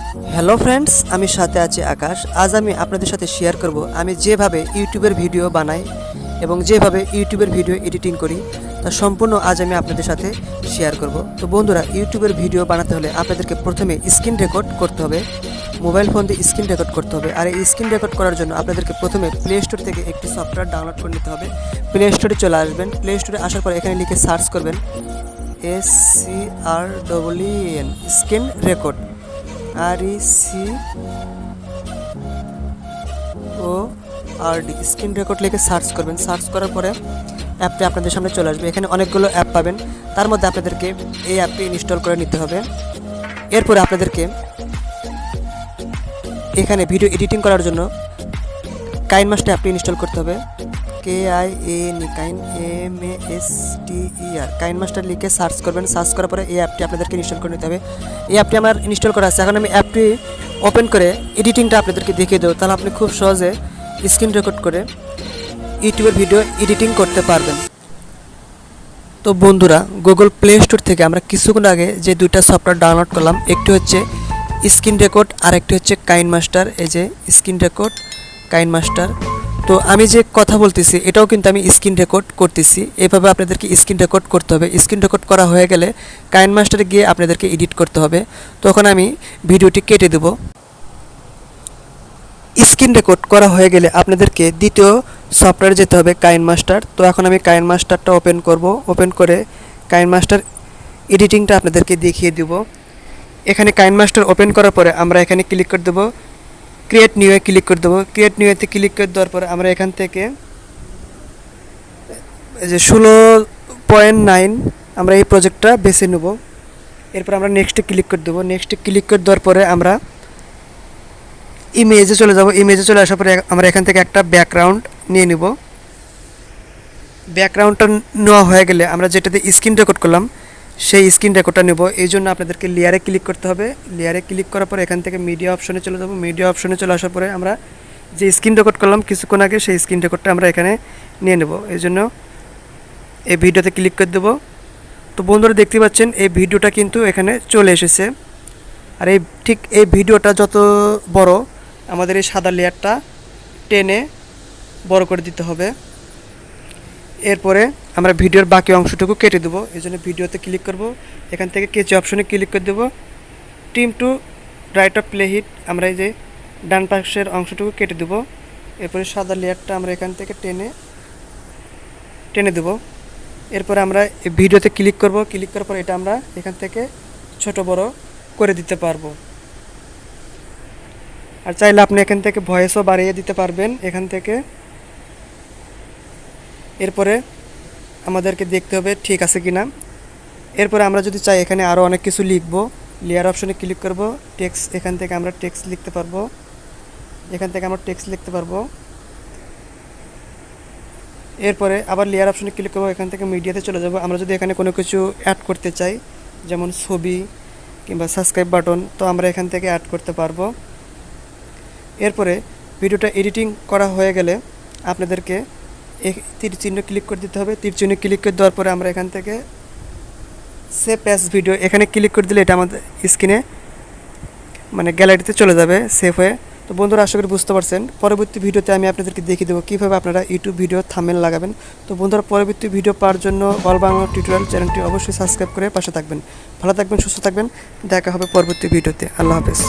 Hello friends, আমি সাথে আছি আকাশ। আজ আমি আপনাদের সাথে শেয়ার করব আমি যেভাবে ইউটিউবের ভিডিও বানাই এবং যেভাবে ইউটিউবের ভিডিও এডিটিং করি তা সম্পূর্ণ আজ আমি আপনাদের সাথে শেয়ার করব। তো বন্ধুরা, ইউটিউবের ভিডিও বানাতে হলে আপনাদেরকে প্রথমে স্ক্রিন রেকর্ড করতে হবে, মোবাইল ফোন দিয়ে স্ক্রিন রেকর্ড করতে হবে। আর এই স্ক্রিন রেকর্ড করার জন্য আপনাদেরকে প্রথমে প্লে স্টোর থেকে একটি সফটওয়্যার ডাউনলোড করে নিতে হবে। প্লে স্টোরে চলে আসবেন। প্লে স্টোরে আসার পর এখানে লিখে সার্চ করবেন SCREEN screen record, RECORD screen record লিখে সার্চ করবেন। সার্চ করার পরে অ্যাপটি আপনাদের সামনে চলে আসবে। এখানে অনেকগুলো অ্যাপ পাবেন, তার মধ্যে আপনাদেরকে এই অ্যাপটি ইনস্টল করে নিতে হবে। এরপরে আপনাদেরকে এখানে ভিডিও এডিটিং করার জন্য কাইনমাস্টার অ্যাপটি ইনস্টল করতে হবে। KINMASTER কাইনমাস্টার লিখে সার্চ করবেন। সার্চ করার পরে এই অ্যাপটি আপনাদেরকে ইনস্টল করে নিতে হবে। এই অ্যাপটি আমার ইনস্টল করা আছে। এখন আমি অ্যাপটি ওপেন করে এডিটিংটা আপনাদেরকে দেখিয়ে দেবো, তাহলে আপনি খুব সহজে স্ক্রিন রেকর্ড করে ইউটিউবের ভিডিও এডিটিং করতে পারবেন। তো বন্ধুরা, গুগল প্লে স্টোর থেকে আমরা কিছুক্ষণ আগে যে দুইটা সফটওয়্যার ডাউনলোড করলাম, একটি হচ্ছে স্ক্রিন রেকর্ড আর একটি হচ্ছে কাইনমাস্টার। এই যে স্ক্রিন রেকর্ড, কাইনমাস্টার। তো আমি যে কথা বলতেছি এটাও কিন্তু আমি স্ক্রিন রেকর্ড করতেছি। এভাবে আপনাদেরকে স্ক্রিন রেকর্ড করতে হবে। স্ক্রিন রেকর্ড করা হয়ে গেলে কাইনমাস্টারে গিয়ে আপনাদেরকে এডিট করতে হবে। তখন আমি ভিডিওটি কেটে দেব। স্ক্রিন রেকর্ড করা হয়ে গেলে আপনাদেরকে দ্বিতীয় সফটওয়্যারে যেতে হবে, কাইনমাস্টার। তো এখন আমি কাইনমাস্টারটা ওপেন করব। ওপেন করে কাইনমাস্টার এডিটিংটা আপনাদেরকে দেখিয়ে দেব। এখানে কাইনমাস্টার ওপেন করার পরে আমরা এখানে ক্লিক করে দেবো, ক্রিয়েট নিউয়ে ক্লিক করে দেবো। ক্রিয়েট নিউতে ক্লিক করে দেওয়ার পরে আমরা এখান থেকে এই যে 16.9 আমরা এই প্রজেক্টটা বেছে নেব। এরপর আমরা নেক্সটে ক্লিক করে দেবো। নেক্সটে ক্লিক করে দেওয়ার পরে আমরা ইমেজে চলে যাব। ইমেজে চলে আসার পরে আমরা এখান থেকে একটা ব্যাকগ্রাউন্ড নিয়ে নেব। ব্যাকগ্রাউন্ডটা নেওয়া হয়ে গেলে আমরা যেটাতে স্ক্রিন রেকর্ড করলাম সেই স্ক্রিন রেকর্ডটা নেব। এই জন্য আপনাদেরকে লেয়ারে ক্লিক করতে হবে। লেয়ারে ক্লিক করার পর এখান থেকে মিডিয়া অপশনে চলে যাব। মিডিয়া অপশনে চলে আসার পরে আমরা যে স্ক্রিন রেকর্ড করলাম কিছুক্ষণ আগে সেই স্ক্রিন রেকর্ডটা আমরা এখানে নিয়ে নেব। এই জন্য এই ভিডিওতে ক্লিক করে দেবো। তো বন্ধুরা, দেখতে পাচ্ছেন এই ভিডিওটা কিন্তু এখানে চলে এসেছে। আর ঠিক এই ভিডিওটা যত বড়, আমাদের এই সাদা লেয়ারটা টেনে বড় করে দিতে হবে। এরপরে আমরা ভিডিওর বাকি অংশটুকু কেটে দেবো। এই জন্য ভিডিওতে ক্লিক করব। এখান থেকে কেচি অপশনে ক্লিক করে দেবো। Trim to right of play hit, আমরা এই যে ডান পাশের অংশটুকু কেটে দেবো। এরপরে সাদা লেয়ারটা আমরা এখান থেকে টেনে দেবো। এরপরে আমরা এই ভিডিওতে ক্লিক করব। ক্লিক করার পর এটা আমরা এখান থেকে ছোট বড় করে দিতে পারবো। আর চাইলে আপনি এখান থেকে ভয়েসও বাড়িয়ে দিতে পারবেন এখান থেকে। এরপরে আমাদেরকে দেখতে হবে ঠিক আছে কিনা। এরপরে আমরা যদি চাই এখানে আরও অনেক কিছু লিখব, লেয়ার অপশনে ক্লিক করব। টেক্সট, এখান থেকে আমরা টেক্সট লিখতে পারবো। এরপরে আবার লেয়ার অপশনে ক্লিক করব। এখান থেকে মিডিয়াতে চলে যাব। আমরা যদি এখানে কোনো কিছু অ্যাড করতে চাই, যেমন ছবি কিংবা সাবস্ক্রাইব বাটন, তো আমরা এখান থেকে অ্যাড করতে পারবো। এরপরে ভিডিওটা এডিটিং করা হয়ে গেলে আপনাদেরকে তীর চিহ্ন ক্লিক করে দিতে হবে। তীর চিহ্ন ক্লিক করে দেওয়ার পরে আমরা এখান থেকে সেভ অ্যাজ ভিডিও এখানে ক্লিক করে দিলে এটা আমাদের স্ক্রিনে মানে গ্যালারিতে চলে যাবে সেভ হয়ে। তো বন্ধুরা, আশা করি বুঝতে পারছেন। পরবর্তী ভিডিওতে আমি আপনাদেরকে দেখিয়ে দেবো কীভাবে আপনারা ইউটিউব ভিডিও থাম্বনেল লাগাবেন। তো বন্ধুরা, পরবর্তী ভিডিও পাওয়ার জন্য অল বাংলা টিউটোরিয়াল চ্যানেলটি অবশ্যই সাবস্ক্রাইব করে পাশে থাকবেন। ভালো থাকবেন, সুস্থ থাকবেন। দেখা হবে পরবর্তী ভিডিওতে। আল্লাহ হাফেজ।